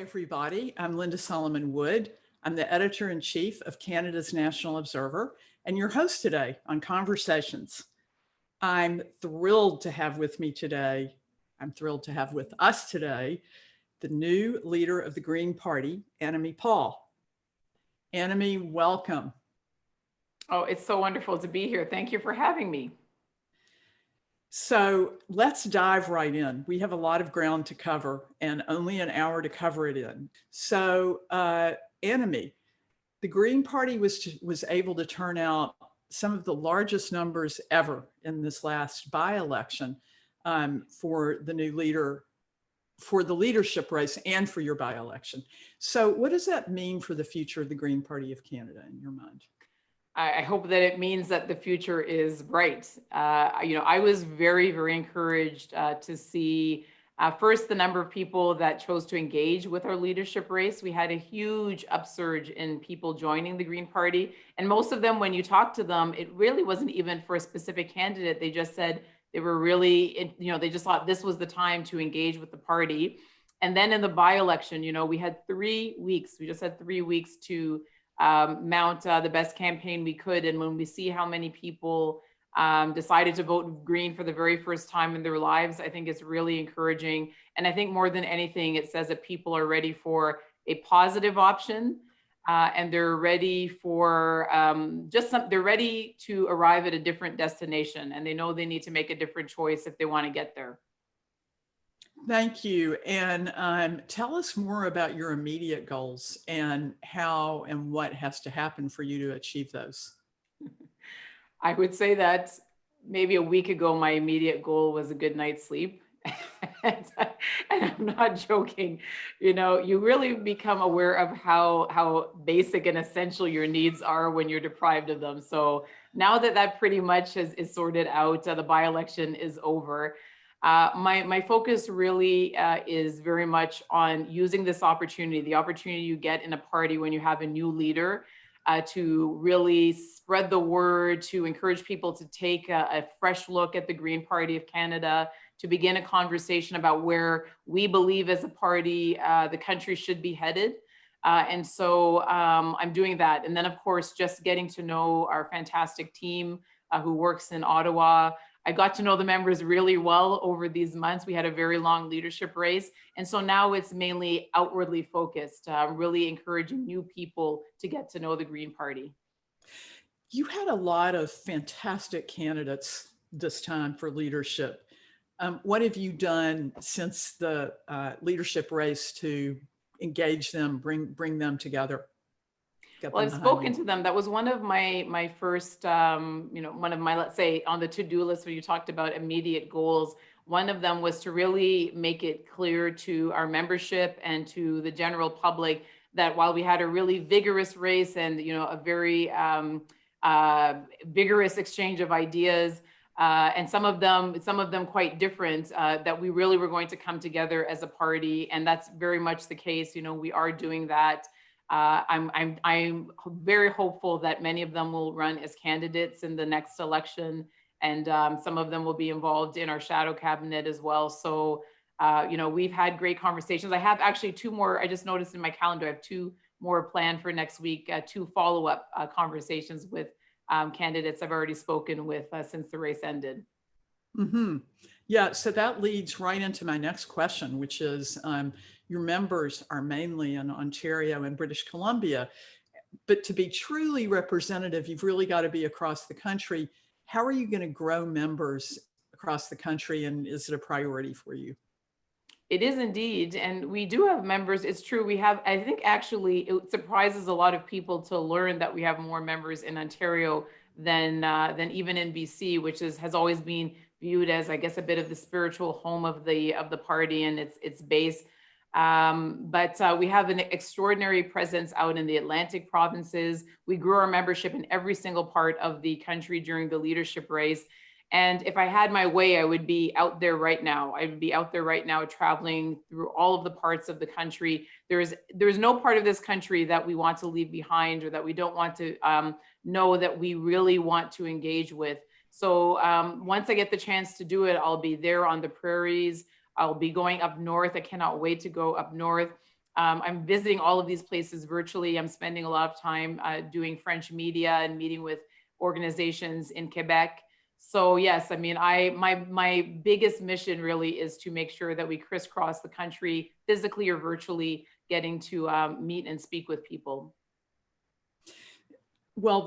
Everybody. I'm Linda Solomon Wood. I'm the editor-in-chief of Canada's National Observer and your host today on Conversations. I'm thrilled to have with me today, I'm thrilled to have with us today, the new leader of the Green Party, Annamie Paul. Annamie, welcome. Oh, it's so wonderful to be here. Thank you for having me. So let's dive right in. We have a lot of ground to cover and only an hour to cover it in. So Annamie, the Green Party was able to turn out some of the largest numbers ever in this last by-election for the new leader, for the leadership race and for your by-election. So what does that mean for the future of the Green Party of Canada in your mind? I hope that it means that the future is bright. I was very, very encouraged to see first the number of people that chose to engage with our leadership race. We had a huge upsurge in people joining the Green Party. And most of them, when you talk to them, it really wasn't even for a specific candidate. They just said they were really, they just thought this was the time to engage with the party. And then in the by-election, we had 3 weeks. We just had 3 weeks to mount the best campaign we could. And when we see how many people decided to vote Green for the very first time in their lives, I think it's really encouraging. And I think more than anything, it says that people are ready for a positive option and they're ready for they're ready to arrive at a different destination, and they know they need to make a different choice if they want to get there. Thank you. And tell us more about your immediate goals and how and what has to happen for you to achieve those. I would say that maybe a week ago, my immediate goal was a good night's sleep. and I'm not joking. You really become aware of how basic and essential your needs are when you're deprived of them. So now that pretty much is sorted out, the by-election is over. My focus really is very much on using this opportunity, the opportunity you get in a party when you have a new leader, to really spread the word, to encourage people to take a fresh look at the Green Party of Canada, to begin a conversation about where we believe as a party the country should be headed. And so I'm doing that. And then, of course, just getting to know our fantastic team who works in Ottawa. I got to know the members really well over these months. We had a very long leadership race. And so now it's mainly outwardly focused, really encouraging new people to get to know the Green Party. You had a lot of fantastic candidates this time for leadership. What have you done since the leadership race to engage them, bring them together? Well, I've spoken to them. That was one of my first, one of my, let's say, on the to-do list where you talked about immediate goals. One of them was to really make it clear to our membership and to the general public that while we had a really vigorous race and, a very vigorous exchange of ideas, and some of them quite different, that we really were going to come together as a party. And that's very much the case. We are doing that. I'm very hopeful that many of them will run as candidates in the next election, and some of them will be involved in our shadow cabinet as well. So, we've had great conversations. I have actually 2 more. I just noticed in my calendar, I have 2 more planned for next week, 2 follow-up conversations with candidates I've already spoken with since the race ended. Mm-hmm. Yeah, so that leads right into my next question, which is your members are mainly in Ontario and British Columbia, but to be truly representative, you've really got to be across the country. How are you going to grow members across the country, and is it a priority for you? It is indeed, and we do have members. It's true. We have, I think actually it surprises a lot of people to learn that we have more members in Ontario than even in BC, which has always been viewed as, I guess, a bit of the spiritual home of the party and its base. But we have an extraordinary presence out in the Atlantic provinces. We grew our membership in every single part of the country during the leadership race. And if I had my way, I would be out there right now. I would be out there right now traveling through all of the parts of the country. There's no part of this country that we want to leave behind or that we don't want to know that we really want to engage with. So once I get the chance to do it, I'll be there on the prairies. I'll be going up north. I cannot wait to go up north. I'm visiting all of these places virtually. I'm spending a lot of time doing French media and meeting with organizations in Quebec. So yes, I mean, my biggest mission really is to make sure that we crisscross the country physically or virtually, getting to meet and speak with people. Well,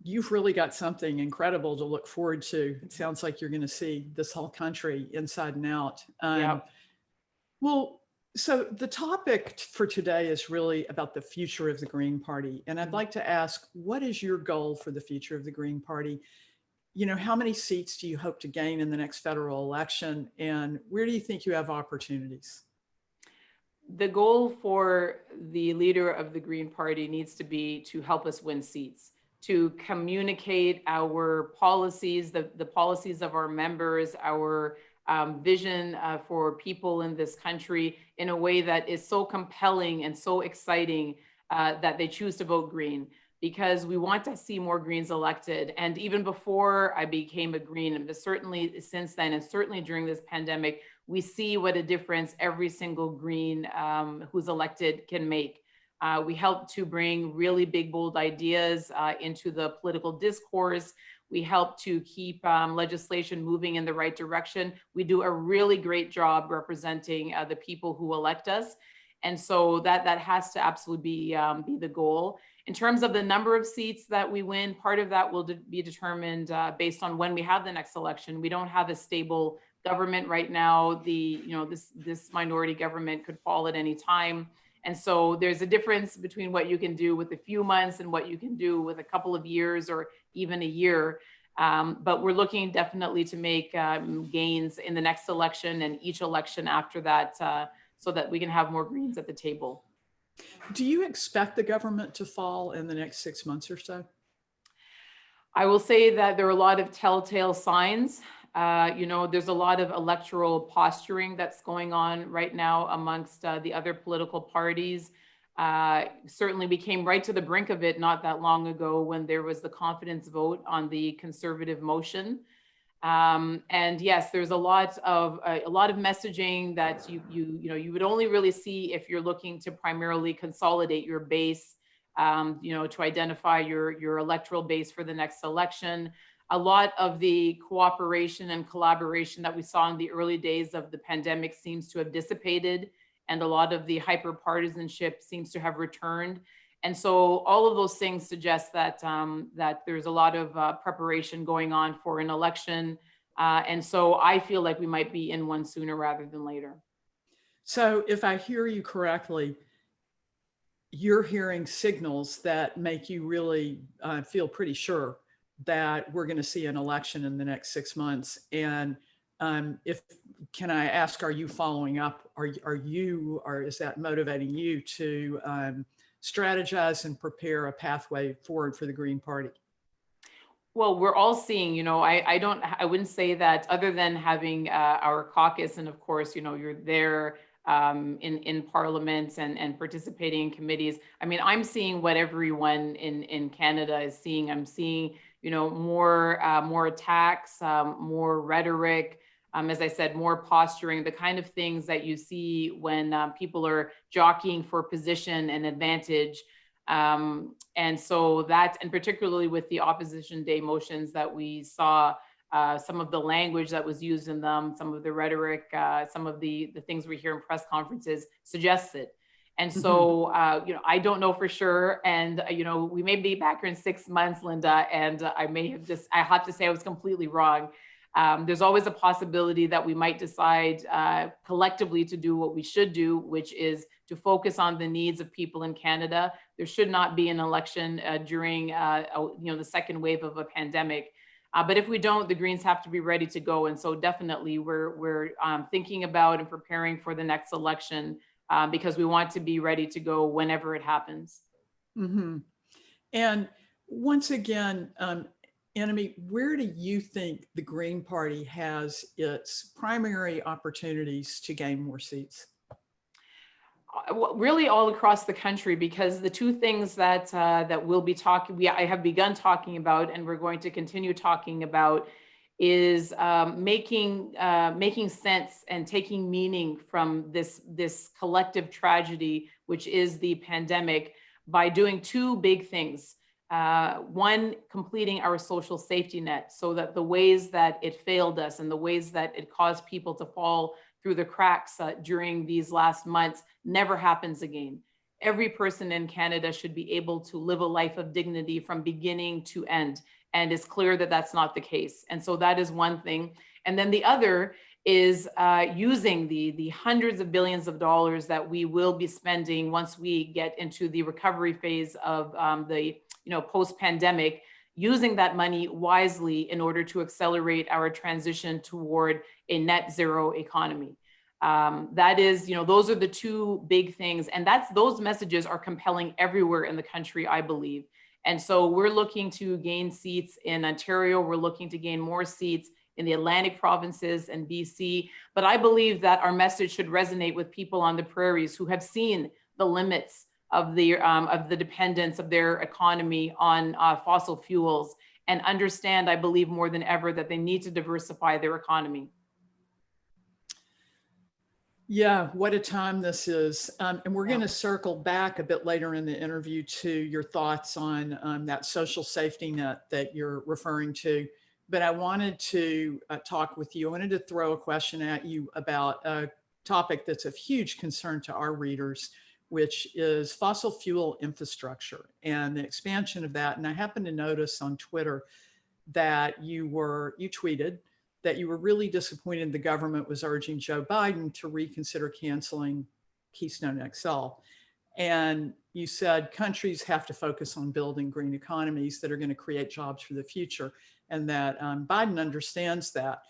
you've really got something incredible to look forward to. It sounds like you're going to see this whole country inside and out. Yeah. Well, so the topic for today is really about the future of the Green Party. And I'd like to ask, what is your goal for the future of the Green Party? You know, how many seats do you hope to gain in the next federal election? And where do you think you have opportunities? The goal for the leader of the Green Party needs to be to help us win seats, to communicate our policies, the policies of our members, our vision for people in this country in a way that is so compelling and so exciting that they choose to vote Green, because we want to see more Greens elected. And even before I became a Green, and certainly since then, and certainly during this pandemic, we see what a difference every single Green who's elected can make. We help to bring really big, bold ideas into the political discourse. We help to keep legislation moving in the right direction. We do a really great job representing the people who elect us. And so that has to absolutely be the goal. In terms of the number of seats that we win, part of that will be determined based on when we have the next election. We don't have a stable government right now. This minority government could fall at any time. And so there's a difference between what you can do with a few months and what you can do with a couple of years or even a year. But we're looking definitely to make gains in the next election and each election after that, so that we can have more Greens at the table. Do you expect the government to fall in the next 6 months or so? I will say that there are a lot of telltale signs. There's a lot of electoral posturing that's going on right now amongst the other political parties. Certainly, we came right to the brink of it not that long ago when there was the confidence vote on the conservative motion. And yes, there's a lot of messaging that you would only really see if you're looking to primarily consolidate your base, to identify your electoral base for the next election. A lot of the cooperation and collaboration that we saw in the early days of the pandemic seems to have dissipated, and a lot of the hyper-partisanship seems to have returned. And so all of those things suggest that that there's a lot of preparation going on for an election. And so I feel like we might be in one sooner rather than later. So if I hear you correctly, you're hearing signals that make you really feel pretty sure that we're going to see an election in the next 6 months. And can I ask, are you following up? Or is that motivating you to strategize and prepare a pathway forward for the Green Party? Well, we're all seeing, I wouldn't say that, other than having our caucus, and of course, you're there in Parliament and participating in committees. I mean, I'm seeing what everyone in Canada is seeing. I'm seeing, more attacks, more rhetoric. As I said, more posturing, the kind of things that you see when people are jockeying for position and advantage. And so that, and particularly with the Opposition Day motions that we saw, some of the language that was used in them, some of the rhetoric, some of the things we hear in press conferences suggests it. And so, I don't know for sure. And, we may be back here in 6 months, Linda, and I have to say I was completely wrong. There's always a possibility that we might decide collectively to do what we should do, which is to focus on the needs of people in Canada. There should not be an election during, the second wave of a pandemic. But if we don't, the Greens have to be ready to go. And so definitely we're thinking about and preparing for the next election because we want to be ready to go whenever it happens. Mm-hmm. And once again, Annamie, where do you think the Green Party has its primary opportunities to gain more seats? Really all across the country, because the two things that we'll be talking, I have begun talking about, and we're going to continue talking about, is making sense and taking meaning from this collective tragedy, which is the pandemic, by doing two big things. One, completing our social safety net so that the ways that it failed us and the ways that it caused people to fall through the cracks during these last months never happens again. Every person in Canada should be able to live a life of dignity from beginning to end. And it's clear that that's not the case. And so that is one thing. And then the other is using the hundreds of billions of dollars that we will be spending once we get into the recovery phase of the post-pandemic, using that money wisely in order to accelerate our transition toward a net zero economy. That is, those are the two big things. And those messages are compelling everywhere in the country, I believe. And so we're looking to gain seats in Ontario. We're looking to gain more seats in the Atlantic provinces and BC. But I believe that our message should resonate with people on the prairies who have seen the limits of the dependence of their economy on fossil fuels, and understand, I believe more than ever, that they need to diversify their economy. Yeah, what a time this is. And we're going to circle back a bit later in the interview to your thoughts on that social safety net that you're referring to. But I wanted to talk with you. I wanted to throw a question at you about a topic that's of huge concern to our readers, which is fossil fuel infrastructure and the expansion of that. And I happened to notice on Twitter that you tweeted that you were really disappointed the government was urging Joe Biden to reconsider canceling Keystone XL. And you said countries have to focus on building green economies that are going to create jobs for the future, and that Biden understands that.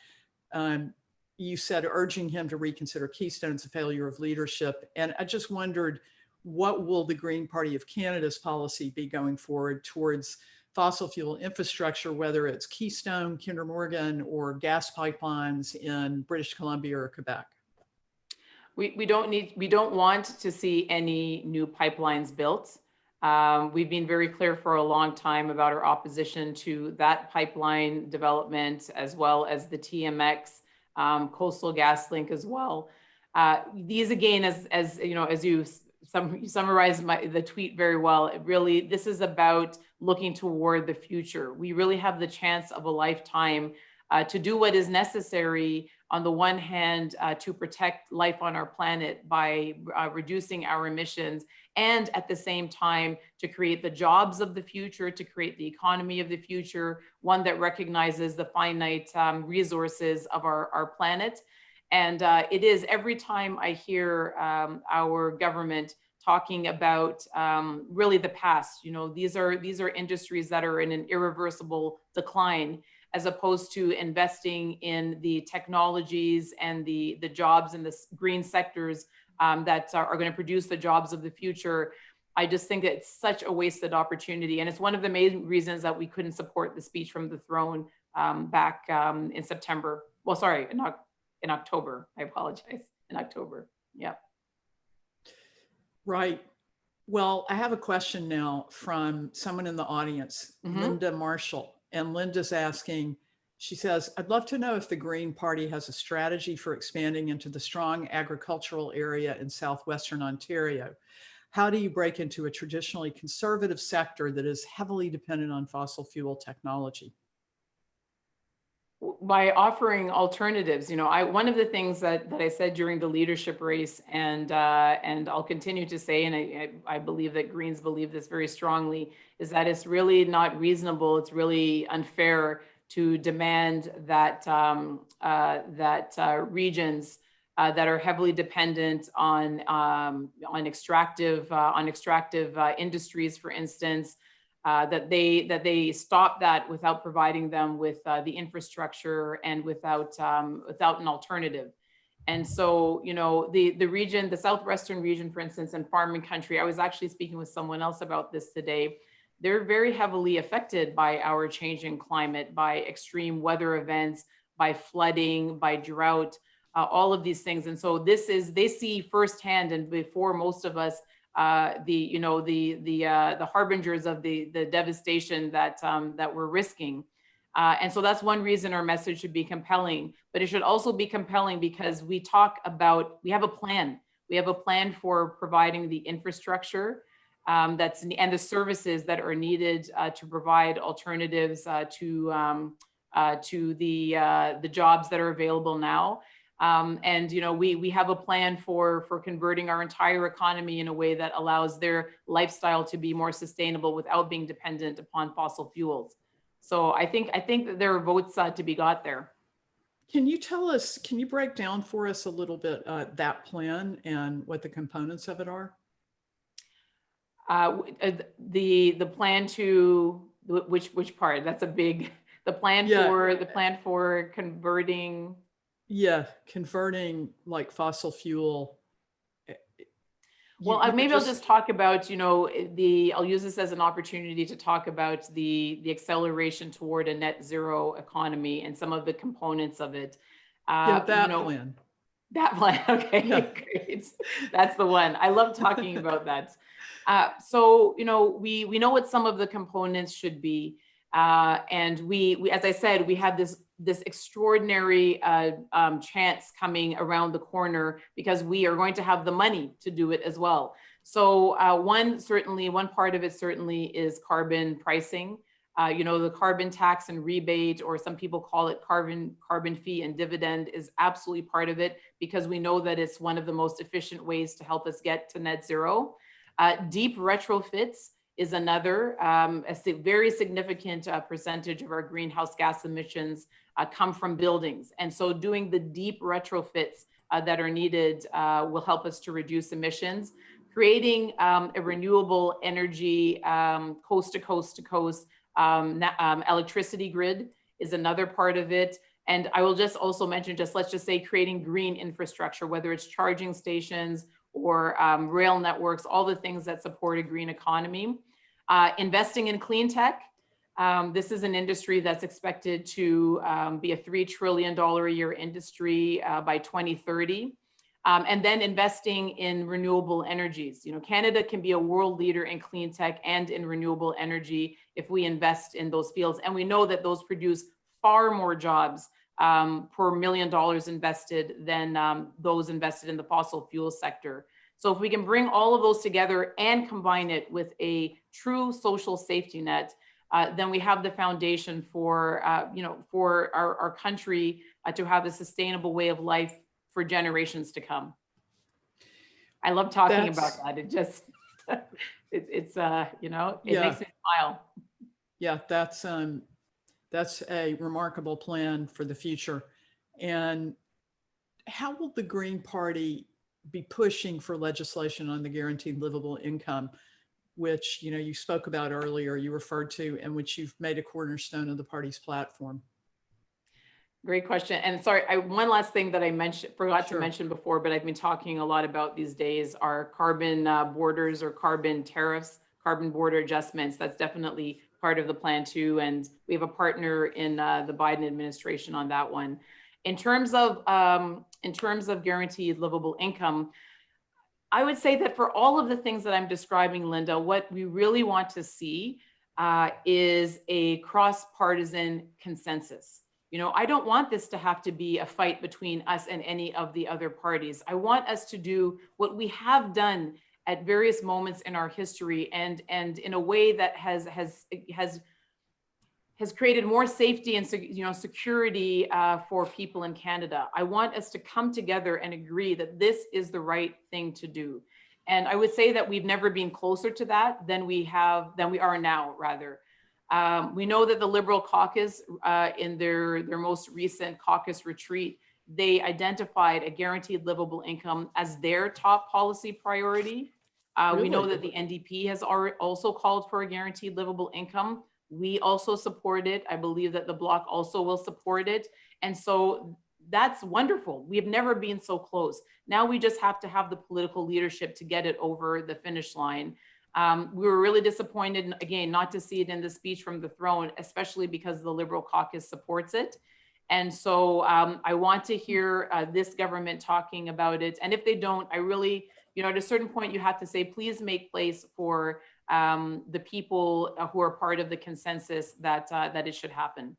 You said urging him to reconsider Keystone is a failure of leadership. And I just wondered, what will the Green Party of Canada's policy be going forward towards fossil fuel infrastructure, whether it's Keystone, Kinder Morgan, or gas pipelines in British Columbia or Quebec? We don't want to see any new pipelines built. We've been very clear for a long time about our opposition to that pipeline development, as well as the TMX, Coastal GasLink as well. These, again, as you summarized the tweet very well, this is about looking toward the future. We really have the chance of a lifetime to do what is necessary, on the one hand, to protect life on our planet by reducing our emissions, and at the same time to create the jobs of the future, to create the economy of the future, one that recognizes the finite resources of our planet. And it is, every time I hear our government talking about really the past, these are industries that are in an irreversible decline, as opposed to investing in the technologies and the jobs in the green sectors that are going to produce the jobs of the future. I just think it's such a wasted opportunity. And it's one of the main reasons that we couldn't support the speech from the throne back in September. Well, sorry, in October. I apologize. In October. Yeah. Right. Well, I have a question now from someone in the audience, Linda Marshall. And Linda's asking, she says, I'd love to know if the Green Party has a strategy for expanding into the strong agricultural area in southwestern Ontario. How do you break into a traditionally conservative sector that is heavily dependent on fossil fuel technology? By offering alternatives. One of the things that I said during the leadership race, and I'll continue to say, and I believe that Greens believe this very strongly, is that it's really not reasonable, it's really unfair to demand that regions that are heavily dependent on extractive industries, for instance, that they stop that without providing them with the infrastructure and without an alternative. And so, the region, the southwestern region, for instance, in farming country, I was actually speaking with someone else about this today. They're very heavily affected by our changing climate, by extreme weather events, by flooding, by drought, all of these things. And so they see firsthand, and before most of us, the harbingers of the devastation that we're risking. And so that's one reason our message should be compelling, but it should also be compelling because we have a plan. We have a plan for providing the infrastructure and the services that are needed to provide alternatives to the jobs that are available now. And we have a plan for converting our entire economy in a way that allows their lifestyle to be more sustainable without being dependent upon fossil fuels. So I think that there are votes to be got there. Can you break down for us a little bit that plan and what the components of it are? The plan to which part? That's a big, the plan for converting. Yeah, converting like fossil fuel. Well, maybe I'll just talk about, I'll use this as an opportunity to talk about the acceleration toward a net zero economy and some of the components of it. That plan. That plan, okay, Yeah. Great. That's the one. I love talking about that. So, we know what some of the components should be. And we, as I said, we have this extraordinary chance coming around the corner because we are going to have the money to do it as well. So one part of it certainly is carbon pricing. The carbon tax and rebate, or some people call it carbon fee and dividend, is absolutely part of it because we know that it's one of the most efficient ways to help us get to net zero. Deep retrofits is another. A very significant percentage of our greenhouse gas emissions come from buildings. And so doing the deep retrofits that are needed will help us to reduce emissions. Creating a renewable energy coast to coast to coast electricity grid is another part of it. And I will just also mention, let's just say creating green infrastructure, whether it's charging stations or rail networks, all the things that support a green economy. Investing in clean tech. This is an industry that's expected to be a $3 trillion a year industry by 2030. And then investing in renewable energies. Canada can be a world leader in clean tech and in renewable energy if we invest in those fields. And we know that those produce far more jobs per $1 million invested than those invested in the fossil fuel sector. So if we can bring all of those together and combine it with a true social safety net, then we have the foundation for our country to have a sustainable way of life for generations to come. I love talking about that. It just, it makes me smile. Yeah, that's a remarkable plan for the future. And how will the Green Party be pushing for legislation on the guaranteed livable income, which you spoke about earlier, you referred to, and which you've made a cornerstone of the party's platform? Great question. And sorry, one last thing that I forgot to mention before, but I've been talking a lot about these days are carbon borders or carbon tariffs, carbon border adjustments. That's definitely part of the plan too. And we have a partner in the Biden administration on that one. In terms of guaranteed livable income, I would say that for all of the things that I'm describing, Linda, what we really want to see is a cross-partisan consensus. I don't want this to have to be a fight between us and any of the other parties. I want us to do what we have done at various moments in our history and in a way that has created more safety and security for people in Canada. I want us to come together and agree that this is the right thing to do. And I would say that we've never been closer to that than we are now, rather. We know that the Liberal caucus, in their most recent caucus retreat, they identified a guaranteed livable income as their top policy priority. Really? We know that the NDP has also called for a guaranteed livable income. We also support it. I believe that the Bloc also will support it. And so that's wonderful. We've never been so close. Now we just have to have the political leadership to get it over the finish line. We were really disappointed, again, not to see it in the speech from the throne, especially because the Liberal caucus supports it. And so I want to hear this government talking about it. And if they don't, I really, at a certain point, you have to say, please make place for the people who are part of the consensus that it should happen.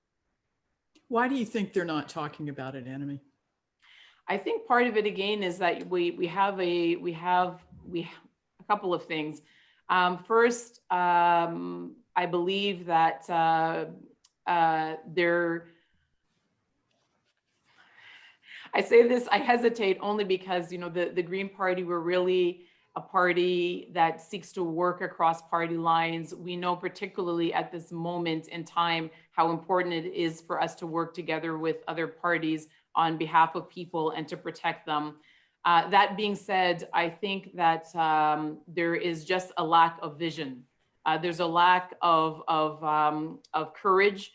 Why do you think they're not talking about it, Annamie? I think part of it again is that we have a couple of things. First, I believe that there. I say this, I hesitate only because, you know, the Green Party, we're really a party that seeks to work across party lines. We know particularly at this moment in time how important it is for us to work together with other parties on behalf of people and to protect them. That being said, I think that there is just a lack of vision. There's a lack of courage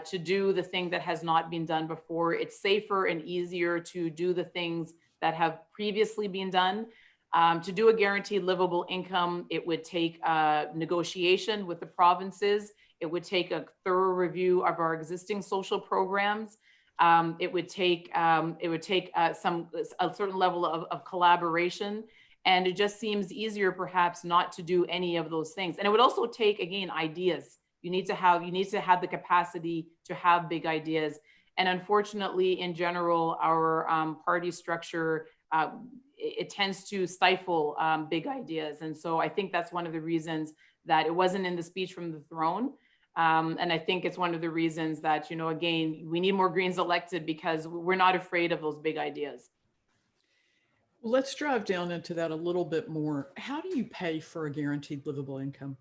to do the thing that has not been done before. It's safer and easier to do the things that have previously been done. To do a guaranteed livable income, it would take negotiation with the provinces. It would take a thorough review of our existing social programs. It would take a certain level of collaboration. And it just seems easier perhaps not to do any of those things. And it would also take, again, ideas. You need to have the capacity to have big ideas. And unfortunately, in general, our party structure, it tends to stifle big ideas. And so I think that's one of the reasons that it wasn't in the speech from the throne. And I think it's one of the reasons that, you know, again, we need more Greens elected because we're not afraid of those big ideas. Let's drive down into that a little bit more. How do you pay for a guaranteed livable income?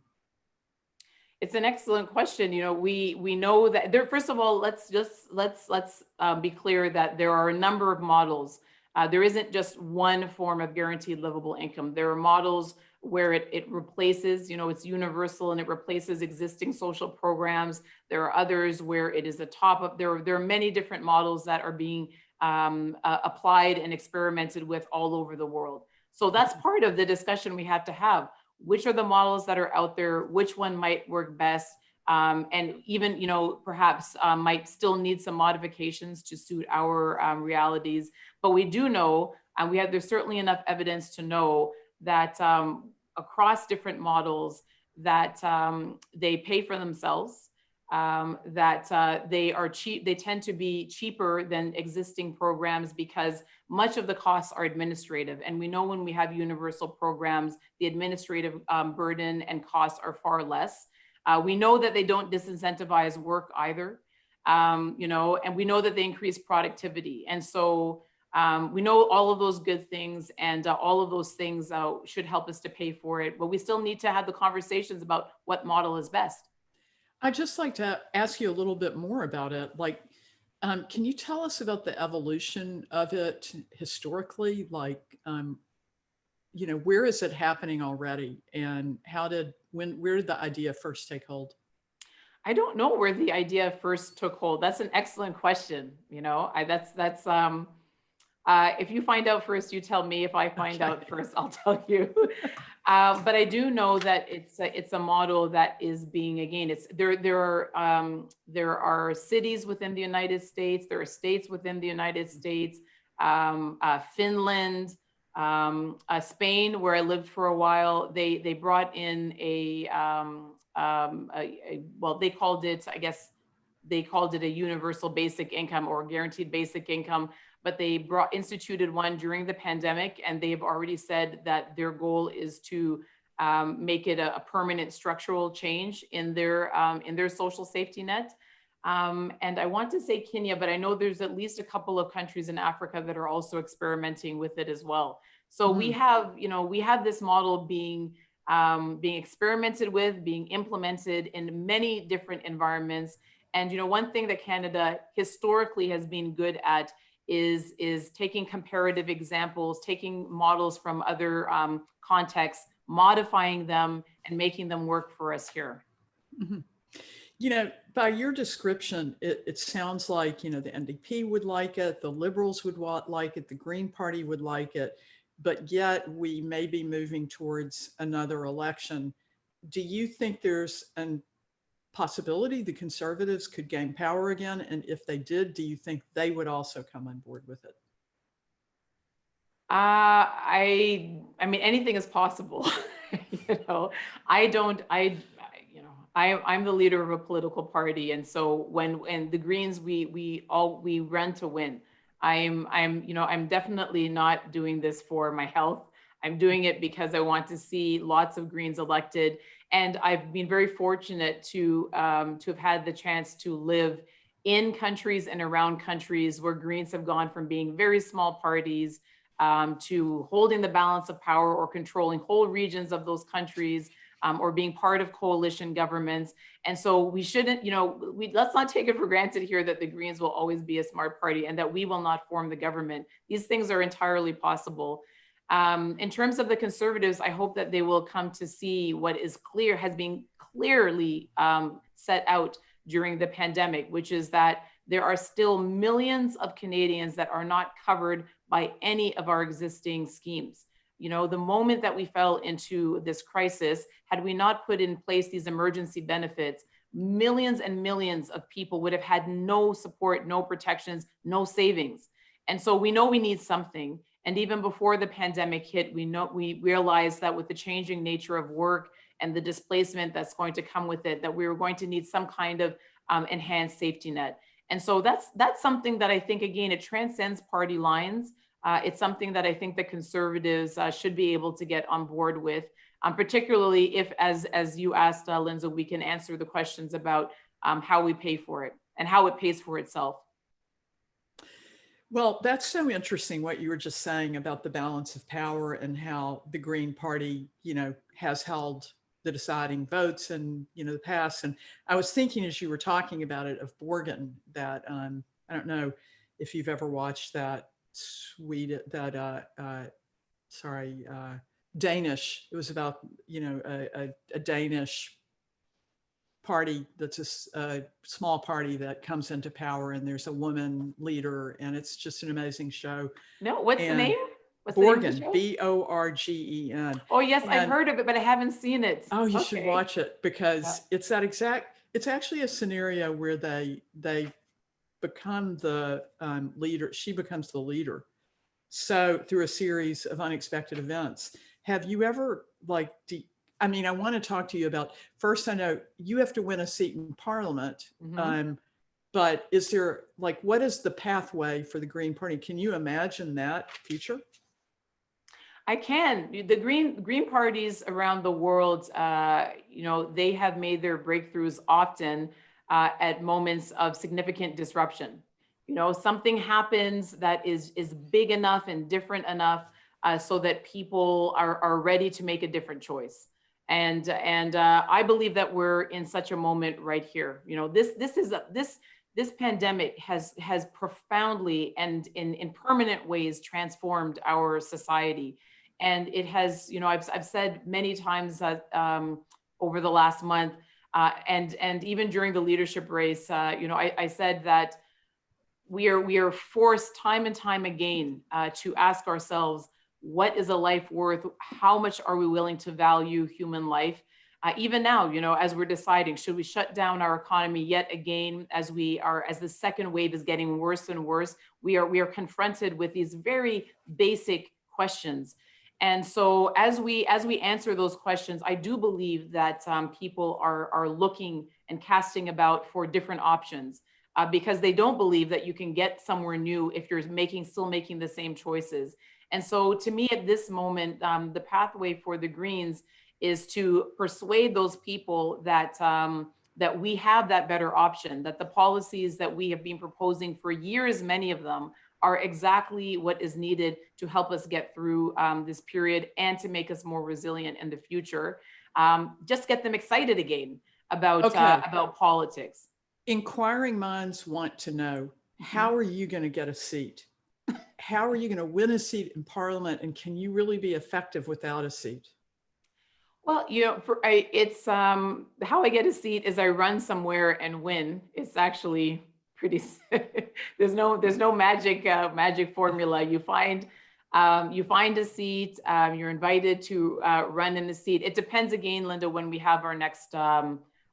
It's an excellent question. You know, we know that there. First of all, let's be clear that there are a number of models. There isn't just one form of guaranteed livable income. There are models where it replaces, you know, it's universal and it replaces existing social programs. There are others where it is a top up. There are many different models that are being applied and experimented with all over the world. So that's part of the discussion we have to have. Which are the models that are out there? Which one might work best? And even, you know, perhaps might still need some modifications to suit our realities. But we do know, and there's certainly enough evidence to know that across different models that they pay for themselves, that they are cheap. They tend to be cheaper than existing programs because much of the costs are administrative. And we know when we have universal programs, the administrative burden and costs are far less. We know that they don't disincentivize work either, you know, and we know that they increase productivity. And so we know all of those good things, and all of those things should help us to pay for it. But we still need to have the conversations about what model is best. I'd just like to ask you a little bit more about it. Like, can you tell us about the evolution of it historically? Like, you know, where is it happening already, and where did the idea first take hold? I don't know where the idea first took hold. That's an excellent question. You know, if you find out first, you tell me. If I find out first, I'll tell you. But I do know that it's a model that is being, again, there are cities within the United States, there are states within the United States, Finland, Spain, where I lived for a while. They brought in well, they called it, I guess, they called it a universal basic income or guaranteed basic income, but they instituted one during the pandemic, and they've already said that their goal is to make it a permanent structural change in their social safety net. And I want to say Kenya, but I know there's at least a couple of countries in Africa that are also experimenting with it as well. So we have, you know, we have this model being experimented with, being implemented in many different environments. And, you know, one thing that Canada historically has been good at is taking comparative examples, taking models from other contexts, modifying them and making them work for us here. Mm-hmm. You know, by your description, it sounds like, you know, the NDP would like it, the Liberals would like it, the Green Party would like it, but yet we may be moving towards another election. Do you think there's a possibility the Conservatives could gain power again? And if they did, do you think they would also come on board with it? I mean, anything is possible. You know, I'm the leader of a political party, and so when the Greens, we run to win. I'm definitely not doing this for my health. I'm doing it because I want to see lots of Greens elected, and I've been very fortunate to have had the chance to live in countries and around countries where Greens have gone from being very small parties to holding the balance of power or controlling whole regions of those countries, or being part of coalition governments. And so we shouldn't, let's not take it for granted here that the Greens will always be a smart party and that we will not form the government. These things are entirely possible. In terms of the Conservatives, I hope that they will come to see what has been clearly set out during the pandemic, which is that there are still millions of Canadians that are not covered by any of our existing schemes. The moment that we fell into this crisis, had we not put in place these emergency benefits, millions and millions of people would have had no support, no protections, no savings. And so we know we need something. And even before the pandemic hit, we realized that with the changing nature of work and the displacement that's going to come with it, that we were going to need some kind of enhanced safety net. And so that's something that I think, again, it transcends party lines. It's something that I think the Conservatives should be able to get on board with, particularly if, as you asked, Lindsay, we can answer the questions about how we pay for it and how it pays for itself. Well, that's so interesting what you were just saying about the balance of power and how the Green Party, has held the deciding votes and, the past. And I was thinking as you were talking about it of Borgen, that I don't know if you've ever watched that Danish. It was about, a Danish party that's a small party that comes into power, and there's a woman leader, and it's just an amazing show. No, what's the name? Borgen, Borgen. Oh yes, I've heard of it, but I haven't seen it. Oh, you should watch it, because it's actually a scenario where they become the leader. She becomes the leader. So through a series of unexpected events. Have you ever I want to talk to you about, first, I know you have to win a seat in Parliament, but is there, what is the pathway for the Green Party? Can you imagine that future? I can. The Green parties around the world, they have made their breakthroughs often at moments of significant disruption. Something happens that is big enough and different enough so that people are ready to make a different choice. And I believe that we're in such a moment right here. This pandemic has profoundly and in permanent ways transformed our society. And it has, I've said many times over the last month, and even during the leadership race, I said that we are forced time and time again to ask ourselves, what is a life worth? How much are we willing to value human life? Even now, as we're deciding, should we shut down our economy yet again, as the second wave is getting worse and worse? We are confronted with these very basic questions. And so as we answer those questions, I do believe that people are looking and casting about for different options because they don't believe that you can get somewhere new if you're still making the same choices. And so to me at this moment, the pathway for the Greens is to persuade those people that that we have that better option, that the policies that we have been proposing for years, many of them, are exactly what is needed to help us get through this period and to make us more resilient in the future. Just get them excited again about politics. Inquiring minds want to know, how are you going to get a seat? How are you going to win a seat in Parliament? And can you really be effective without a seat? Well, it's how I get a seat is I run somewhere and win. It's actually pretty. there's no magic formula. You find a seat. You're invited to run in the seat. It depends again, Linda, when we have our next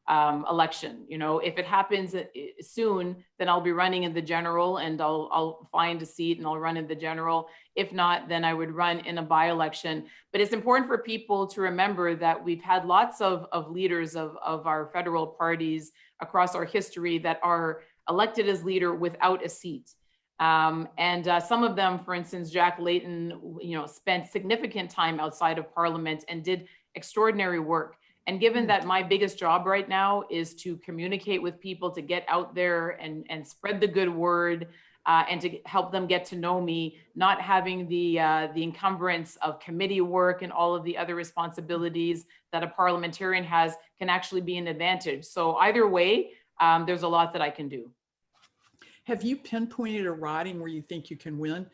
election. You know, if it happens soon, then I'll be running in the general, and I'll find a seat and I'll run in the general. If not, then I would run in a by-election. But it's important for people to remember that we've had lots of leaders of our federal parties across our history that are elected as leader without a seat. Some of them, for instance, Jack Layton, you know, spent significant time outside of Parliament and did extraordinary work. And given that my biggest job right now is to communicate with people, to get out there and spread the good word, and to help them get to know me, not having the encumbrance of committee work and all of the other responsibilities that a parliamentarian has, can actually be an advantage. So either way, there's a lot that I can do. Have you pinpointed a riding where you think you can win?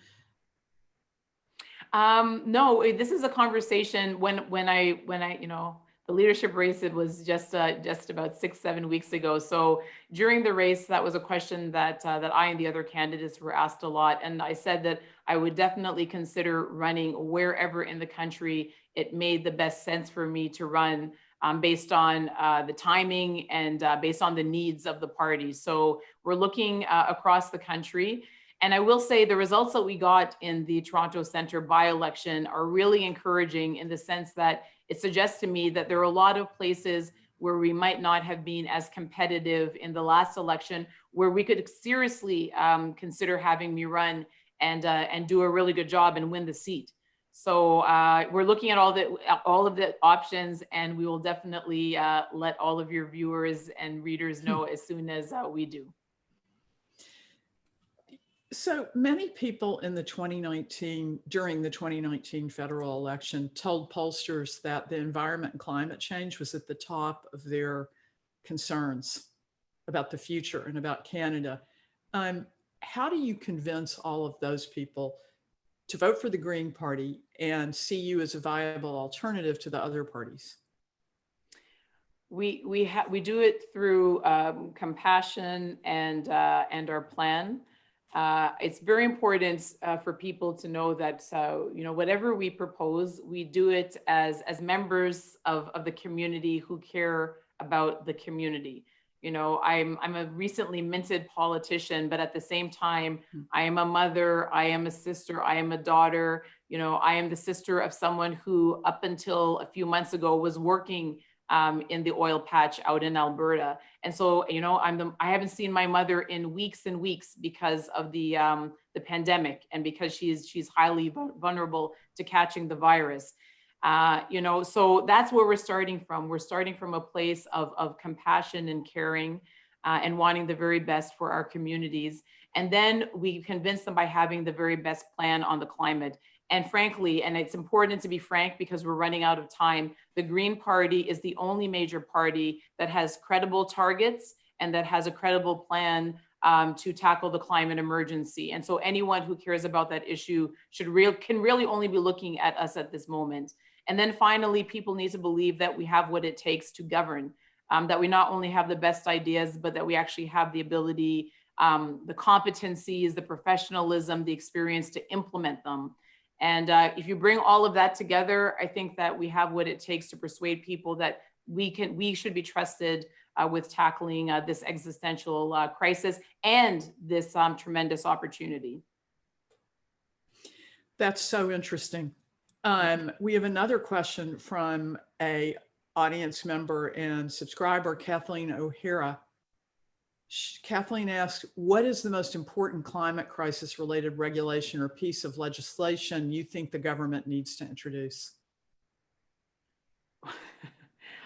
No, this is a conversation when I, you know, the leadership race, it was just about 6-7 weeks ago. So during the race, that was a question that I and the other candidates were asked a lot. And I said that I would definitely consider running wherever in the country it made the best sense for me to run, based on the timing and based on the needs of the party. So we're looking across the country. And I will say the results that we got in the Toronto Centre by-election are really encouraging, in the sense that it suggests to me that there are a lot of places where we might not have been as competitive in the last election, where we could seriously consider having me run and do a really good job and win the seat. So we're looking at all of the options, and we will definitely let all of your viewers and readers know as soon as we do. So many people during the 2019 federal election told pollsters that the environment and climate change was at the top of their concerns about the future and about Canada. How do you convince all of those people to vote for the Green Party and see you as a viable alternative to the other parties? We do it through compassion and our plan. It's very important for people to know that, you know, whatever we propose, we do it as members of the community who care about the community. You know, I'm a recently minted politician, but at the same time, I am a mother, I am a sister, I am a daughter. You know, I am the sister of someone who, up until a few months ago, was working in the oil patch out in Alberta. And so, you know, I haven't seen my mother in weeks and weeks because of the pandemic, and because she's highly vulnerable to catching the virus. You know, so that's where we're starting from. We're starting from a place of compassion and caring, and wanting the very best for our communities. And then we convince them by having the very best plan on the climate. And frankly, and it's important to be frank because we're running out of time, the Green Party is the only major party that has credible targets and that has a credible plan to tackle the climate emergency. And so anyone who cares about that issue can really only be looking at us at this moment. And then finally, people need to believe that we have what it takes to govern, that we not only have the best ideas, but that we actually have the ability, the competencies, the professionalism, the experience to implement them. And if you bring all of that together, I think that we have what it takes to persuade people that we should be trusted with tackling this existential crisis and this tremendous opportunity. That's so interesting. We have another question from an audience member and subscriber, Kathleen O'Hara. Kathleen asks, what is the most important climate crisis related regulation or piece of legislation you think the government needs to introduce?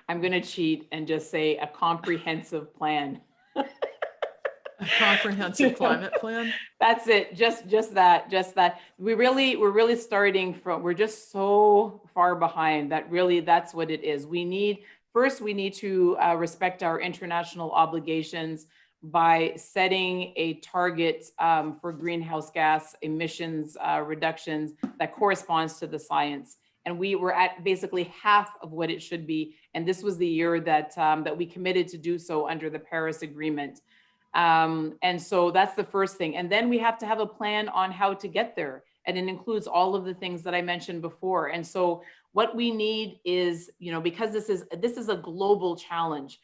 I'm going to cheat and just say a comprehensive plan. A comprehensive climate plan? That's it. Just that. We're really starting from, we're just so far behind that really that's what it is. We need to respect our international obligations by setting a target for greenhouse gas emissions reductions that corresponds to the science. And we were at basically half of what it should be. And this was the year that we committed to do so under the Paris Agreement. And so that's the first thing. And then we have to have a plan on how to get there. And it includes all of the things that I mentioned before. And so what we need is, you know, because this is a global challenge,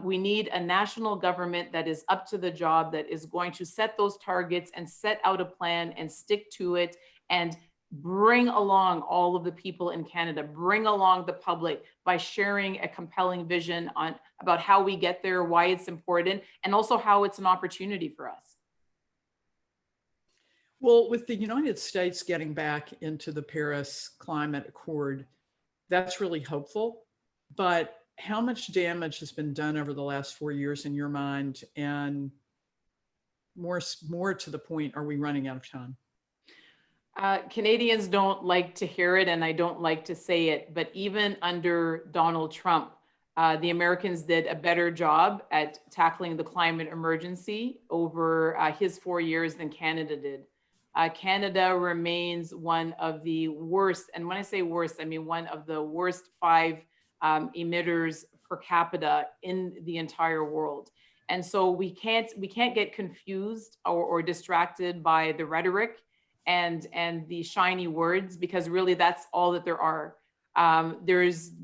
We need a national government that is up to the job, that is going to set those targets and set out a plan and stick to it, and bring along all of the people in Canada, bring along the public by sharing a compelling vision on about how we get there, why it's important, and also how it's an opportunity for us. Well, with the United States getting back into the Paris Climate Accord, that's really hopeful. But how much damage has been done over the last 4 years in your mind? And more to the point, are we running out of time? Canadians don't like to hear it, and I don't like to say it, but even under Donald Trump, the Americans did a better job at tackling the climate emergency over his 4 years than Canada did. Canada remains one of the worst, and when I say worst, I mean one of the worst 5 emitters per capita in the entire world. And so we can't get confused or distracted by the rhetoric and the shiny words, because really that's all that there are.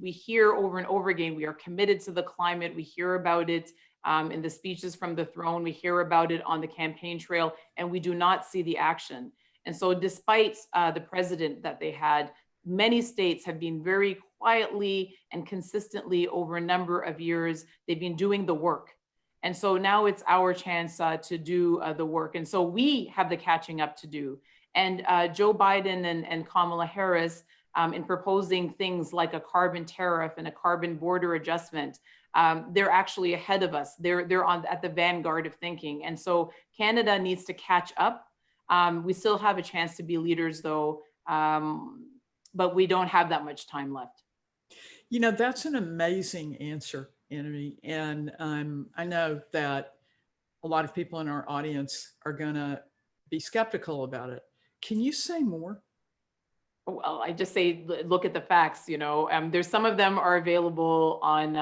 We hear over and over again, we are committed to the climate. We hear about it in the speeches from the throne. We hear about it on the campaign trail, and we do not see the action. And so despite the president that they had, many states have been very quietly and consistently over a number of years, they've been doing the work. And so now it's our chance to do the work. And so we have the catching up to do. And Joe Biden and Kamala Harris, in proposing things like a carbon tariff and a carbon border adjustment, they're actually ahead of us. They're at the vanguard of thinking. And so Canada needs to catch up. We still have a chance to be leaders, though, but we don't have that much time left. You know, that's an amazing answer, Annamie. And I know that a lot of people in our audience are going to be skeptical about it. Can you say more? Well, I just say, look at the facts, you know, there's some of them are available on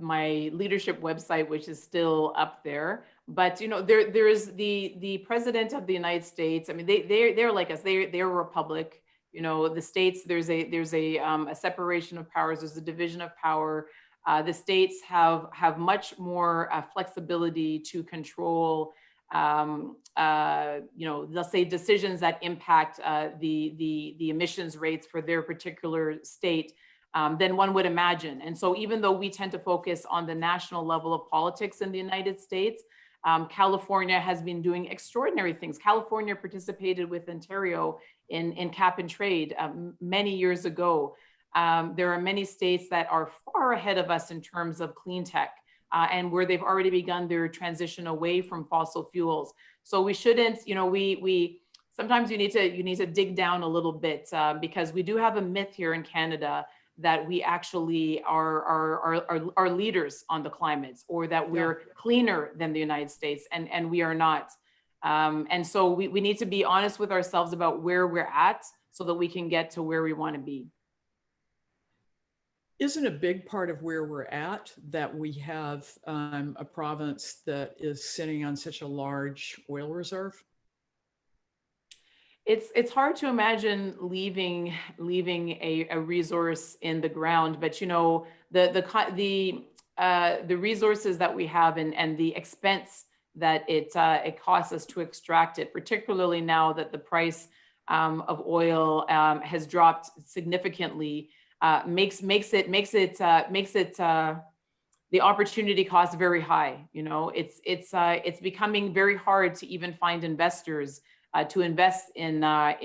my leadership website, which is still up there. But, you know, there's the president of the United States. I mean, they're like us, they're a republic. You know, the states, there's a separation of powers, there's a division of power. The states have much more flexibility to control you know, let's say decisions that impact the emissions rates for their particular state than one would imagine. And so even though we tend to focus on the national level of politics in the United States, California has been doing extraordinary things. California participated with Ontario in cap and trade many years ago. There are many states that are far ahead of us in terms of clean tech. And where they've already begun their transition away from fossil fuels. So we shouldn't, you know, we sometimes you need to dig down a little bit because we do have a myth here in Canada that we actually are leaders on the climate, or that we're cleaner than the United States, and we are not. And so we need to be honest with ourselves about where we're at so that we can get to where we want to be. Isn't a big part of where we're at that we have a province that is sitting on such a large oil reserve? It's hard to imagine leaving a resource in the ground, but you know, the resources that we have and the expense that it costs us to extract it, particularly now that the price of oil has dropped significantly. Makes it the opportunity cost very high. You know, it's becoming very hard to even find investors to invest in our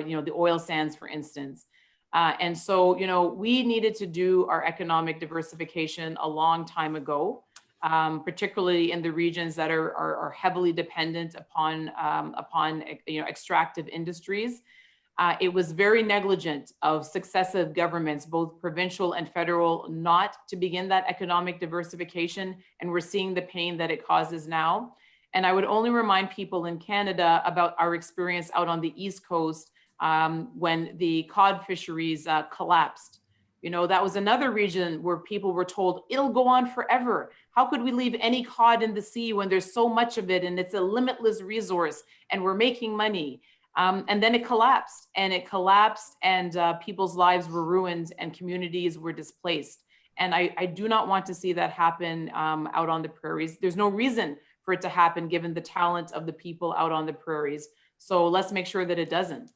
you know, the oil sands, for instance. And so, you know, we needed to do our economic diversification a long time ago, particularly in the regions that are heavily dependent upon you know, extractive industries. It was very negligent of successive governments, both provincial and federal, not to begin that economic diversification. And we're seeing the pain that it causes now. And I would only remind people in Canada about our experience out on the East Coast when the cod fisheries collapsed. You know, that was another region where people were told it'll go on forever. How could we leave any cod in the sea when there's so much of it and it's a limitless resource and we're making money? And then it collapsed, and people's lives were ruined and communities were displaced. And I do not want to see that happen out on the prairies. There's no reason for it to happen given the talent of the people out on the prairies. So let's make sure that it doesn't.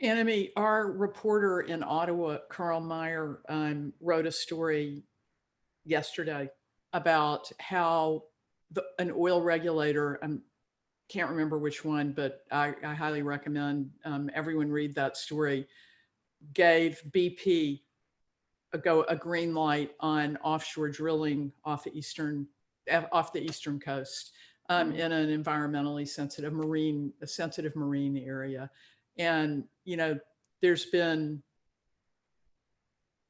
Annamie, our reporter in Ottawa, Carl Meyer, wrote a story yesterday about how an oil regulator, can't remember which one, but I highly recommend everyone read that story, gave BP a green light on offshore drilling off the eastern coast in an environmentally sensitive marine area. And, you know, there's been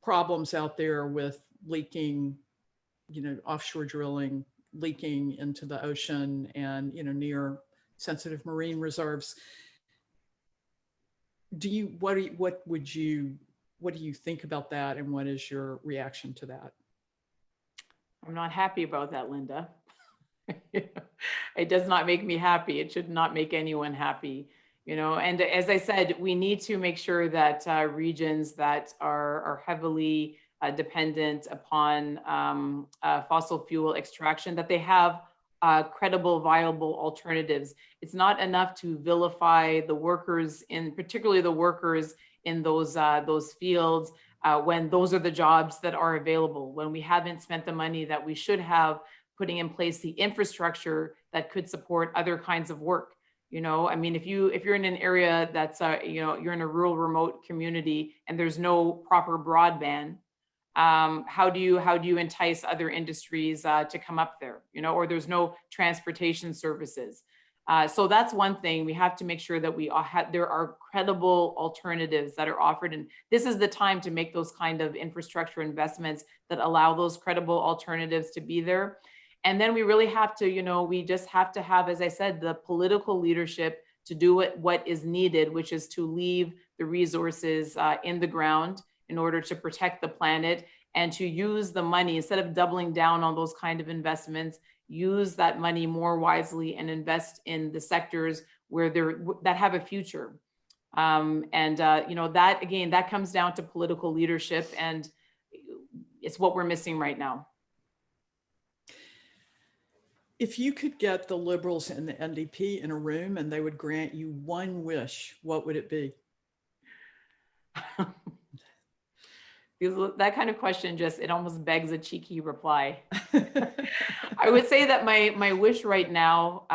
problems out there with leaking, you know, offshore drilling, leaking into the ocean and, you know, near sensitive marine reserves. What do you think about that? And what is your reaction to that? I'm not happy about that, Linda. It does not make me happy. It should not make anyone happy, you know. And as I said, we need to make sure that regions that are heavily dependent upon fossil fuel extraction, that they have credible, viable alternatives. It's not enough to vilify the workers, particularly the workers in those fields, when those are the jobs that are available, when we haven't spent the money that we should have putting in place the infrastructure that could support other kinds of work. You know, I mean, if you're in an area that's, you know, you're in a rural, remote community and there's no proper broadband, how do you entice other industries to come up there, you know, or there's no transportation services. So that's one thing. We have to make sure that there are credible alternatives that are offered. And this is the time to make those kind of infrastructure investments that allow those credible alternatives to be there. And then we really have to, you know, we just have to have, as I said, the political leadership to do what is needed, which is to leave the resources in the ground in order to protect the planet, and to use the money, instead of doubling down on those kind of investments, use that money more wisely and invest in the sectors that have a future. You know, that again, that comes down to political leadership, and it's what we're missing right now. If you could get the Liberals and the NDP in a room and they would grant you one wish, what would it be? That kind of question it almost begs a cheeky reply. I would say that my wish right now,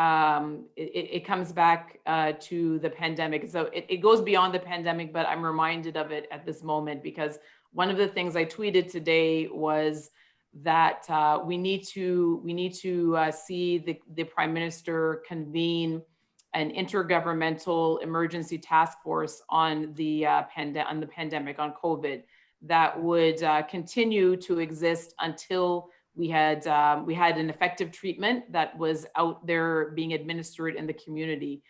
it comes back to the pandemic. So it goes beyond the pandemic, but I'm reminded of it at this moment, because one of the things I tweeted today was that we need to see the Prime Minister convene an intergovernmental emergency task force on the pandemic, on COVID, that would continue to exist until we had an effective treatment that was out there being administered in the community.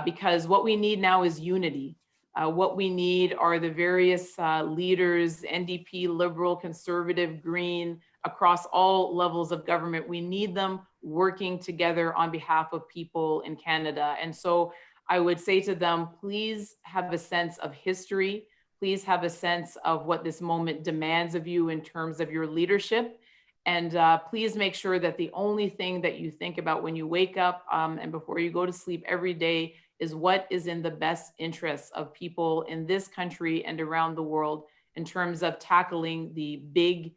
Because what we need now is unity. What we need are the various leaders, NDP, Liberal, Conservative, Green, across all levels of government. We need them working together on behalf of people in Canada. And so I would say to them, please have a sense of history. Please have a sense of what this moment demands of you in terms of your leadership. And please make sure that the only thing that you think about when you wake up and before you go to sleep every day is what is in the best interests of people in this country and around the world in terms of tackling the big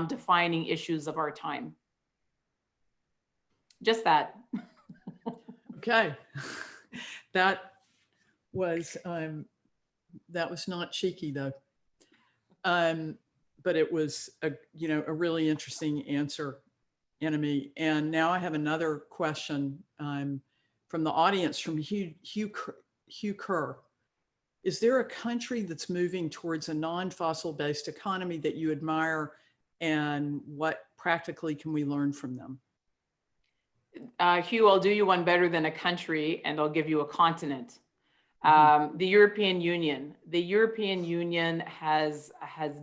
defining issues of our time. Just that. Okay. That was not cheeky though. But it was a really interesting answer, Annamie. And now I have another question from the audience, from Hugh Kerr. Is there a country that's moving towards a non-fossil based economy that you admire, and what practically can we learn from them? Hugh, I'll do you one better than a country, and I'll give you a continent. The European Union. The European Union has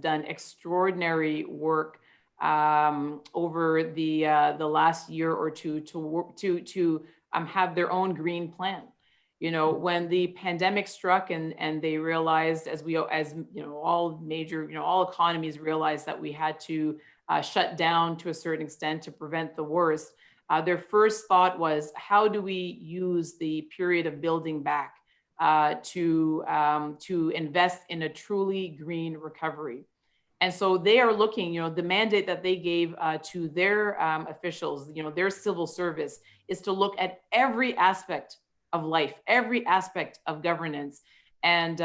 done extraordinary work over the last year or two to have their own green plan. You know, when the pandemic struck and they realized, as you know, all major, you know, all economies realized that we had to shut down to a certain extent to prevent the worst, their first thought was, how do we use the period of building back to invest in a truly green recovery? And so they are looking, you know, the mandate that they gave to their officials, you know, their civil service, is to look at every aspect of life, every aspect of governance, and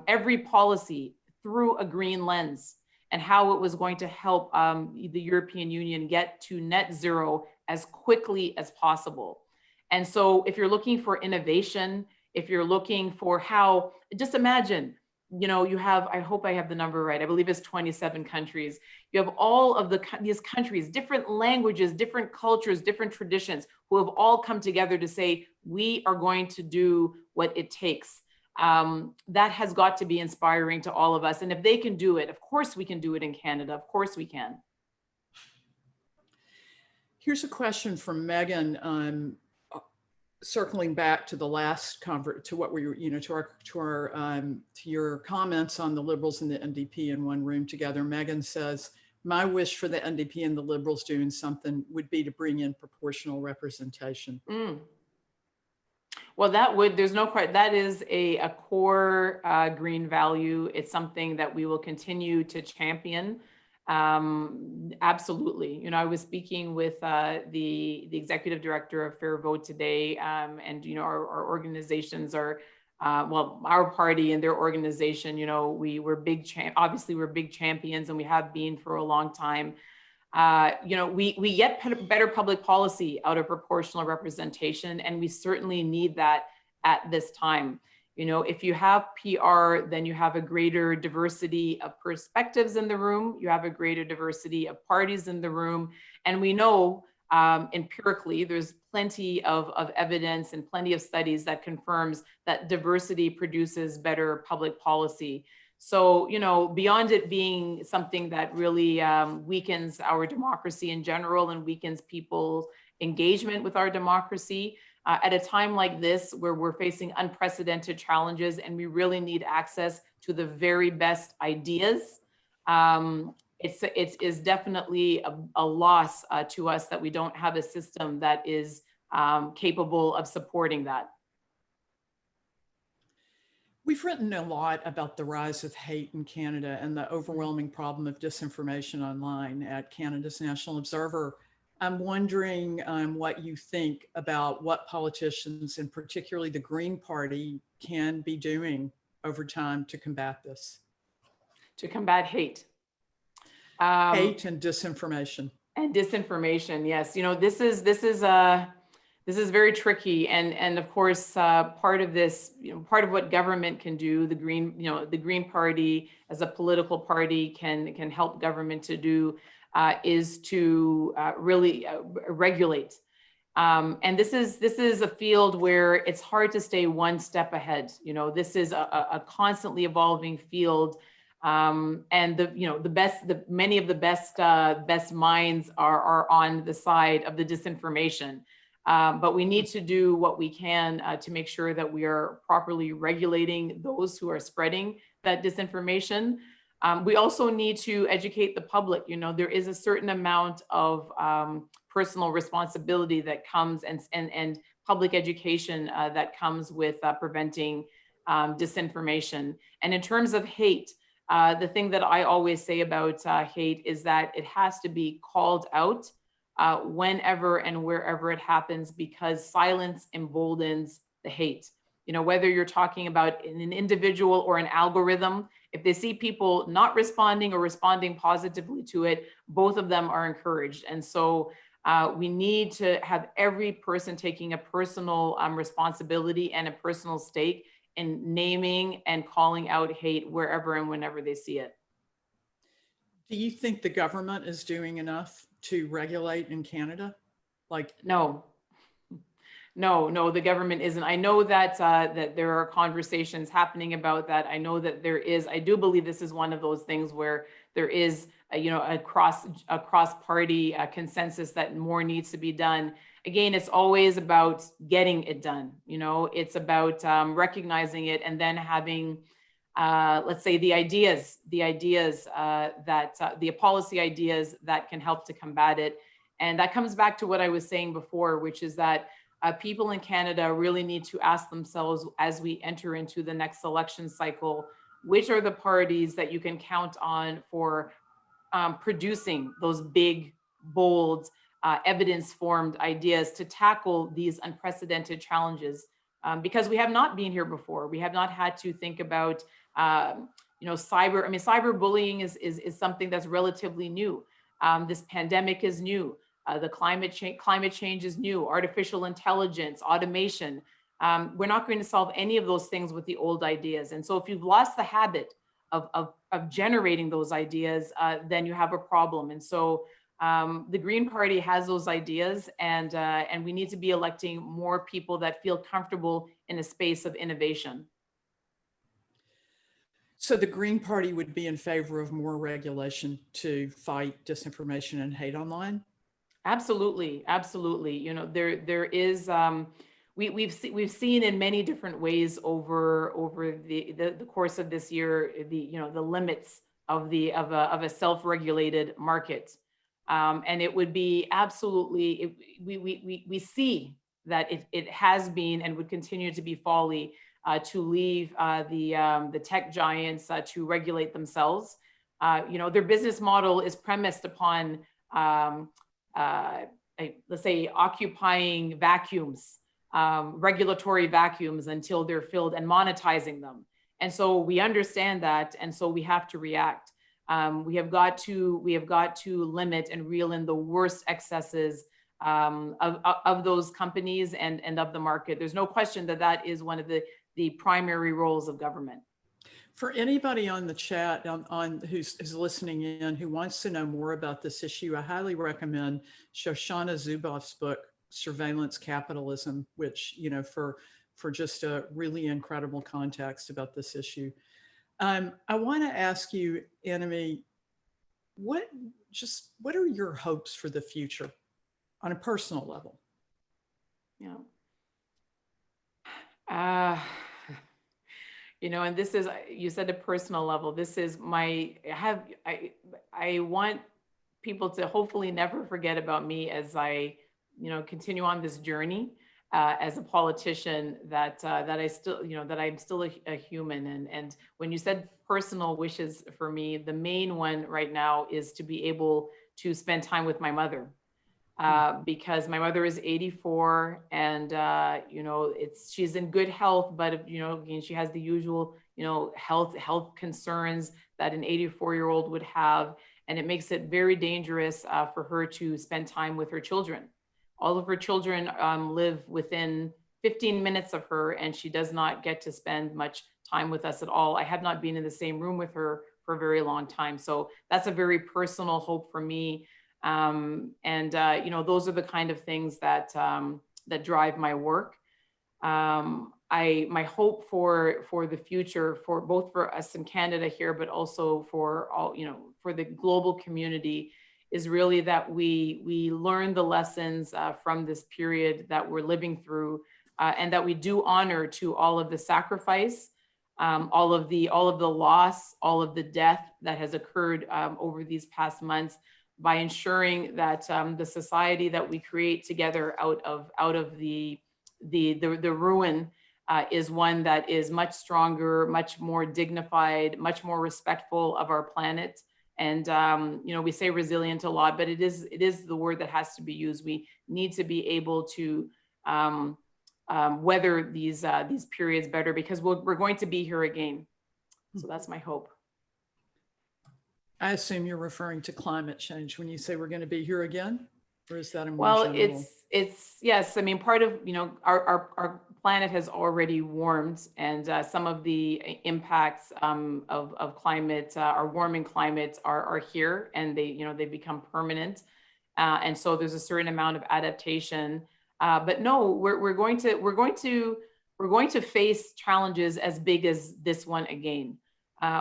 every policy through a green lens, and how it was going to help the European Union get to net zero as quickly as possible. And so if you're looking for innovation, if you're looking for how, just imagine, you know, you have, I hope I have the number right, I believe it's 27 countries. You have all of these countries, different languages, different cultures, different traditions, who have all come together to say, we are going to do what it takes. That has got to be inspiring to all of us. And if they can do it, of course we can do it in Canada. Of course we can. Here's a question from Megan, circling back to the last to what we were, you know, to your comments on the Liberals and the NDP in one room together. Megan says, my wish for the NDP and the Liberals doing something would be to bring in proportional representation. Well, there's no question, that is a core green value. It's something that we will continue to champion. Absolutely. You know, I was speaking with the executive director of Fair Vote today, and, you know, our organizations are, well, our party and their organization, you know, obviously we're big champions, and we have been for a long time. You know, we get better public policy out of proportional representation, and we certainly need that at this time. You know, if you have PR, then you have a greater diversity of perspectives in the room, you have a greater diversity of parties in the room. And we know empirically, there's plenty of evidence and plenty of studies that confirms that diversity produces better public policy. So, you know, beyond it being something that really weakens our democracy in general and weakens people's engagement with our democracy, at a time like this, where we're facing unprecedented challenges and we really need access to the very best ideas, it is definitely a loss to us that we don't have a system that is capable of supporting that. We've written a lot about the rise of hate in Canada and the overwhelming problem of disinformation online at Canada's National Observer. I'm wondering what you think about what politicians, and particularly the Green Party, can be doing over time to combat this. To combat hate. Hate and disinformation. And disinformation, yes. You know, this is very tricky, and of course, part of this, you know, part of what government can do, the Green Party as a political party can help government to do, is to really regulate. And this is a field where it's hard to stay one step ahead. You know, this is a constantly evolving field, and many of the best minds are on the side of the disinformation. But we need to do what we can to make sure that we are properly regulating those who are spreading that disinformation. We also need to educate the public. You know, there is a certain amount of personal responsibility that comes, and public education that comes with preventing disinformation. And in terms of hate, the thing that I always say about hate is that it has to be called out whenever and wherever it happens, because silence emboldens the hate. You know, whether you're talking about an individual or an algorithm, if they see people not responding or responding positively to it, both of them are encouraged. And so we need to have every person taking a personal responsibility and a personal stake in naming and calling out hate wherever and whenever they see it. Do you think the government is doing enough to regulate in Canada? No, the government isn't. I know that that there are conversations happening about that. I know that there is. I do believe this is one of those things where there is, a cross-party consensus that more needs to be done. again, it's always about getting it done. You know, it's about recognizing it and then having, let's say, the policy ideas that can help to combat it. And that comes back to what I was saying before, which is that people in Canada really need to ask themselves, as we enter into the next election cycle, which are the parties that you can count on for producing those big, bold, evidence-formed ideas to tackle these unprecedented challenges. Because we have not been here before. We have not had to think about, cyberbullying is something that's relatively new. This pandemic is new. The climate change is new. Artificial intelligence, automation. We're not going to solve any of those things with the old ideas. And so if you've lost the habit of generating those ideas, then you have a problem. And so the Green Party has those ideas, and we need to be electing more people that feel comfortable in a space of innovation. So the Green Party would be in favor of more regulation to fight disinformation and hate online? Absolutely, absolutely. You know, there is we've seen in many different ways over the course of this year the limits of a self-regulated market. And it would be absolutely, we see that it has been and would continue to be folly to leave the tech giants to regulate themselves. Their business model is premised upon, let's say, occupying vacuums, regulatory vacuums until they're filled and monetizing them. And so we understand that, and so we have to react. We have got to limit and reel in the worst excesses of those companies and of the market. There's no question that is one of the primary roles of government. For anybody on the chat on who's listening in who wants to know more about this issue, I highly recommend Shoshana Zuboff's book, Surveillance Capitalism, which, for just a really incredible context about this issue. I want to ask you, Annamie, what are your hopes for the future on a personal level? And this is, you said a personal level. This is I want people to hopefully never forget about me as I, continue on this journey as a politician, that I still, that I'm still a human. And when you said personal wishes for me, the main one right now is to be able to spend time with my mother. Because my mother is 84 and, she's in good health, but, again, she has the usual, health concerns that an 84-year-old would have. And it makes it very dangerous for her to spend time with her children. All of her children live within 15 minutes of her, and she does not get to spend much time with us at all. I have not been in the same room with her for a very long time. So that's a very personal hope for me. Those are the kind of things that drive my work. My hope for the future, for both for us in Canada here, but also for all, for the global community, is really that we learn the lessons from this period that we're living through, and that we do honor to all of the sacrifice, all of the loss, all of the death that has occurred over these past months, by ensuring that the society that we create together out of the ruin is one that is much stronger, much more dignified, much more respectful of our planet. And we say resilient a lot, but it is the word that has to be used. We need to be able to weather these periods better, because we're going to be here again. So that's my hope. I assume you're referring to climate change when you say we're going to be here again, or is that a more well, general? it's yes. I mean, part of our planet has already warmed, and some of the impacts of climate, our warming climates, are here, and they become permanent, and so there's a certain amount of adaptation. But no, we're going to face challenges as big as this one again.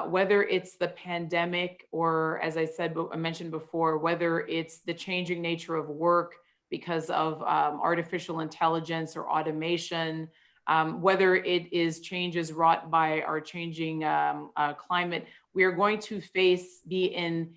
Whether it's the pandemic, or, as I mentioned before, whether it's the changing nature of work, because of artificial intelligence or automation, whether it is changes wrought by our changing climate, we are going to be in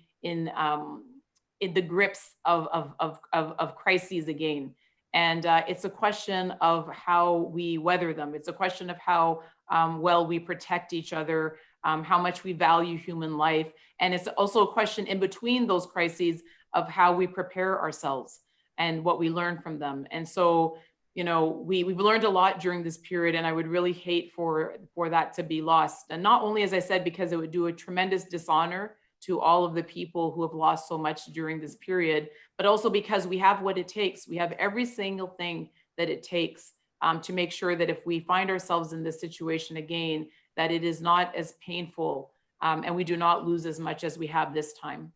the grips of crises again. And it's a question of how we weather them. It's a question of how well we protect each other, how much we value human life. And it's also a question in between those crises of how we prepare ourselves and what we learn from them. And so, you know, we've learned a lot during this period, and I would really hate for that to be lost. And not only, as I said, because it would do a tremendous dishonor to all of the people who have lost so much during this period, but also because we have what it takes. We have every single thing that it takes to make sure that if we find ourselves in this situation again, that it is not as painful and we do not lose as much as we have this time.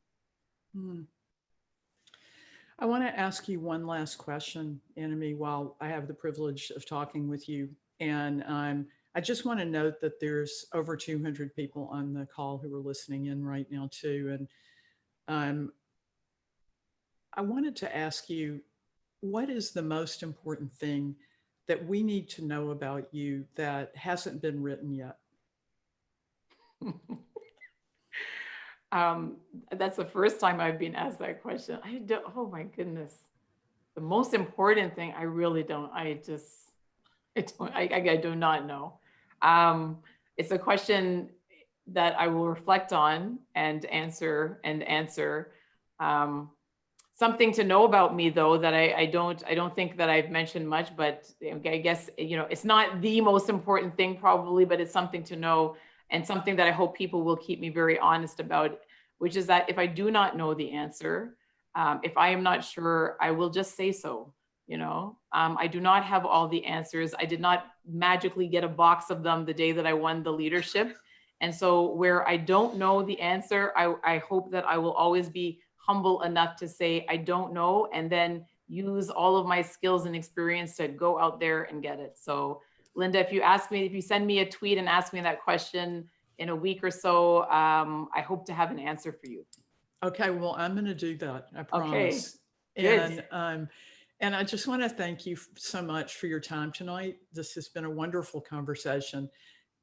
I want to ask you one last question, Annamie, while I have the privilege of talking with you. And I just want to note that there's over 200 people on the call who are listening in right now too. And I wanted to ask you, what is the most important thing that we need to know about you that hasn't been written yet? That's the first time I've been asked that question. Oh my goodness. The most important thing, I really don't, I do not know. It's a question that I will reflect on and answer. Something to know about me though, that I don't think that I've mentioned much, but I guess, you know, it's not the most important thing probably, but it's something to know. And something that I hope people will keep me very honest about, which is that if I do not know the answer, if I am not sure, I will just say so. You know, I do not have all the answers. I did not magically get a box of them the day that I won the leadership. And so where I don't know the answer, I hope that I will always be humble enough to say, I don't know, and then use all of my skills and experience to go out there and get it. So Linda, if you send me a tweet and ask me that question in a week or so, I hope to have an answer for you. Okay, well, I'm going to do that. I promise. Okay, and I just want to thank you so much for your time tonight. This has been a wonderful conversation.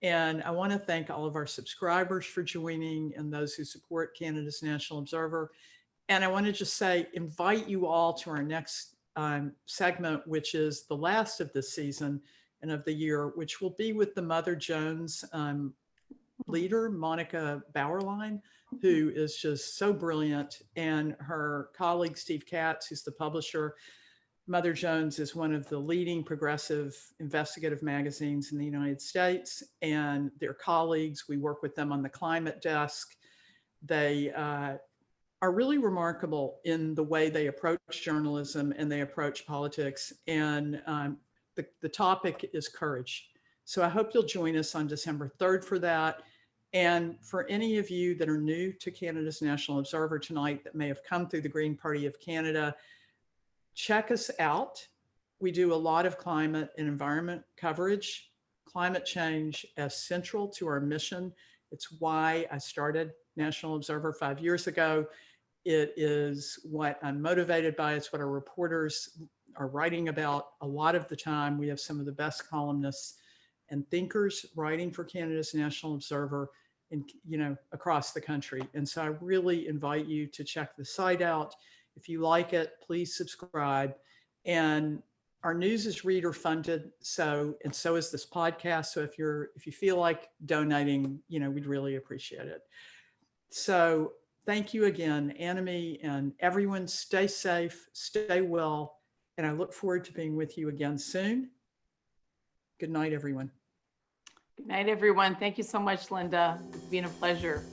And I want to thank all of our subscribers for joining and those who support Canada's National Observer. And I want to just say, invite you all to our next segment, which is the last of this season and of the year, which will be with the Mother Jones leader, Monica Bauerlein, who is just so brilliant, and her colleague, Steve Katz, who's the publisher. Mother Jones is one of the leading progressive investigative magazines in the United States, and their colleagues, we work with them on the climate desk. They are really remarkable in the way they approach journalism and they approach politics. And the topic is courage. So I hope you'll join us on December 3rd for that. And for any of you that are new to Canada's National Observer tonight that may have come through the Green Party of Canada, check us out. We do a lot of climate and environment coverage. Climate change as central to our mission. It's why I started National Observer 5 years ago. It is what I'm motivated by. It's what our reporters are writing about a lot of the time. We have some of the best columnists and thinkers writing for Canada's National Observer across the country. And so I really invite you to check the site out. If you like it, please subscribe. And our news is reader funded. So is this podcast. So if you feel like donating, we'd really appreciate it. So thank you again, Annamie, and everyone. Stay safe, stay well, and I look forward to being with you again soon. Good night, everyone. Good night, everyone. Thank you so much, Linda. It's been a pleasure.